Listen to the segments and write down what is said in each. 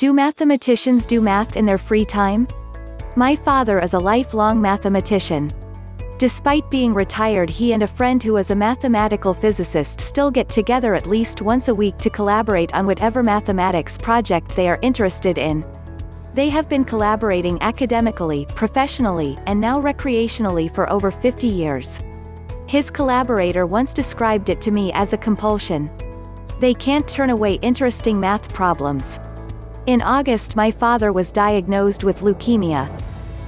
Do mathematicians do math in their free time? My father is a lifelong mathematician. Despite being retired, he and a friend who is a mathematical physicist still get together at least once a week to collaborate on whatever mathematics project they are interested in. They have been collaborating academically, professionally, and now recreationally for over 50 years. His collaborator once described it to me as a compulsion. They can't turn away interesting math problems. In August, my father was diagnosed with leukemia.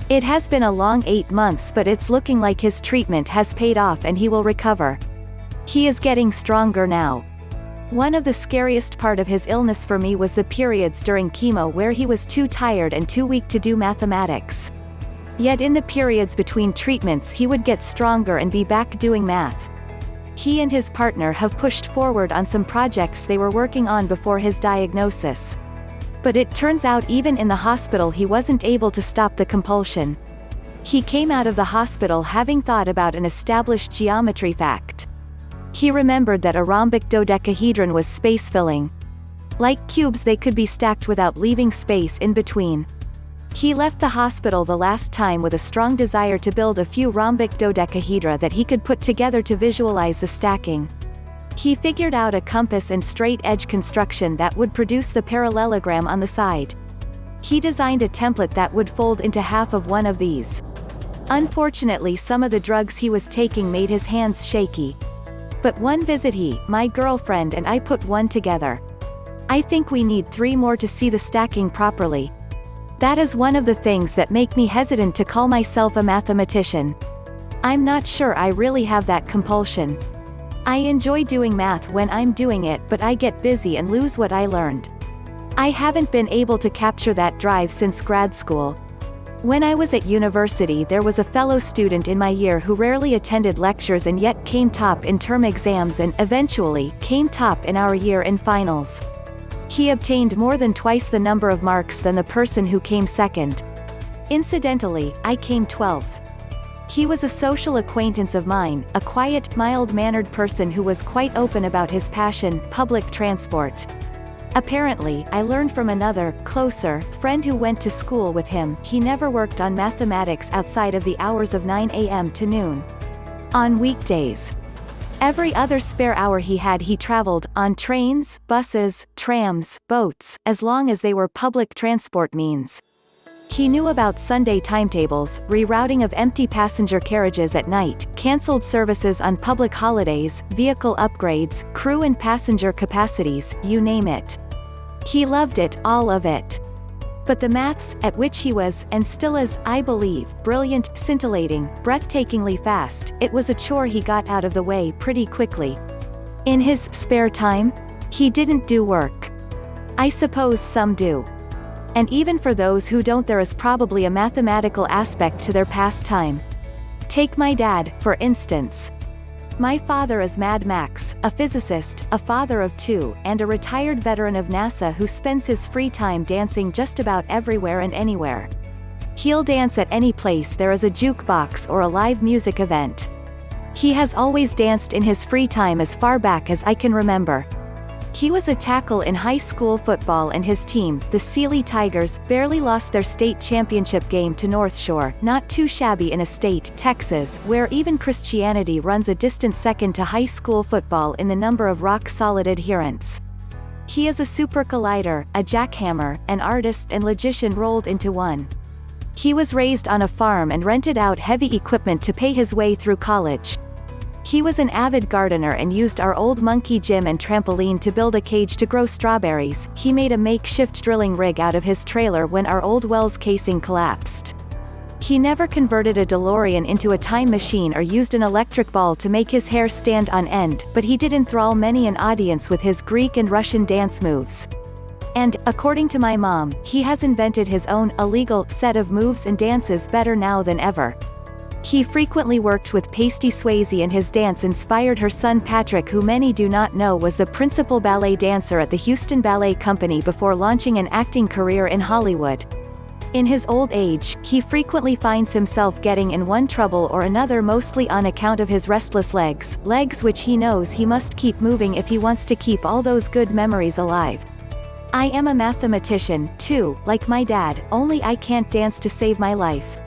It has been a long 8 months, but it's looking like his treatment has paid off and he will recover. He is getting stronger now. One of the scariest part of his illness for me was the periods during chemo where he was too tired and too weak to do mathematics. Yet in the periods between treatments he would get stronger and be back doing math. He and his partner have pushed forward on some projects they were working on before his diagnosis. But it turns out even in the hospital he wasn't able to stop the compulsion. He came out of the hospital having thought about an established geometry fact. He remembered that a rhombic dodecahedron was space-filling. Like cubes, they could be stacked without leaving space in between. He left the hospital the last time with a strong desire to build a few rhombic dodecahedra that he could put together to visualize the stacking. He figured out a compass and straight edge construction that would produce the parallelogram on the side. He designed a template that would fold into half of one of these. Unfortunately, some of the drugs he was taking made his hands shaky. But one visit my girlfriend and I put one together. I think we need 3 more to see the stacking properly. That is one of the things that make me hesitant to call myself a mathematician. I'm not sure I really have that compulsion. I enjoy doing math when I'm doing it, but I get busy and lose what I learned. I haven't been able to capture that drive since grad school. When I was at university, there was a fellow student in my year who rarely attended lectures and yet came top in term exams and, eventually, came top in our year-end finals. He obtained more than twice the number of marks than the person who came second. Incidentally, I came 12th. He was a social acquaintance of mine, a quiet, mild-mannered person who was quite open about his passion, public transport. Apparently, I learned from another, closer, friend who went to school with him, he never worked on mathematics outside of the hours of 9 a.m. to noon. On weekdays. Every other spare hour he traveled, on trains, buses, trams, boats, as long as they were public transport means. He knew about Sunday timetables, rerouting of empty passenger carriages at night, cancelled services on public holidays, vehicle upgrades, crew and passenger capacities, you name it. He loved it, all of it. But the maths, at which he was, and still is, I believe, brilliant, scintillating, breathtakingly fast, it was a chore he got out of the way pretty quickly. In his spare time, he didn't do work. I suppose some do. And even for those who don't, there is probably a mathematical aspect to their pastime. Take my dad, for instance. My father is Mad Max, a physicist, a father of 2, and a retired veteran of NASA who spends his free time dancing just about everywhere and anywhere. He'll dance at any place there is a jukebox or a live music event. He has always danced in his free time as far back as I can remember. He was a tackle in high school football and his team, the Sealy Tigers, barely lost their state championship game to North Shore, not too shabby in a state, Texas, where even Christianity runs a distant second to high school football in the number of rock-solid adherents. He is a super collider, a jackhammer, an artist and logician rolled into one. He was raised on a farm and rented out heavy equipment to pay his way through college. He was an avid gardener and used our old monkey gym and trampoline to build a cage to grow strawberries. He made a makeshift drilling rig out of his trailer when our old well's casing collapsed. He never converted a DeLorean into a time machine or used an electric ball to make his hair stand on end, but he did enthrall many an audience with his Greek and Russian dance moves. And, according to my mom, he has invented his own, illegal, set of moves and dances better now than ever. He frequently worked with Pasty Swayze and his dance inspired her son Patrick, who many do not know was the principal ballet dancer at the Houston Ballet Company before launching an acting career in Hollywood. In his old age, he frequently finds himself getting in one trouble or another, mostly on account of his restless legs which he knows he must keep moving if he wants to keep all those good memories alive. I am a mathematician, too, like my dad, only I can't dance to save my life.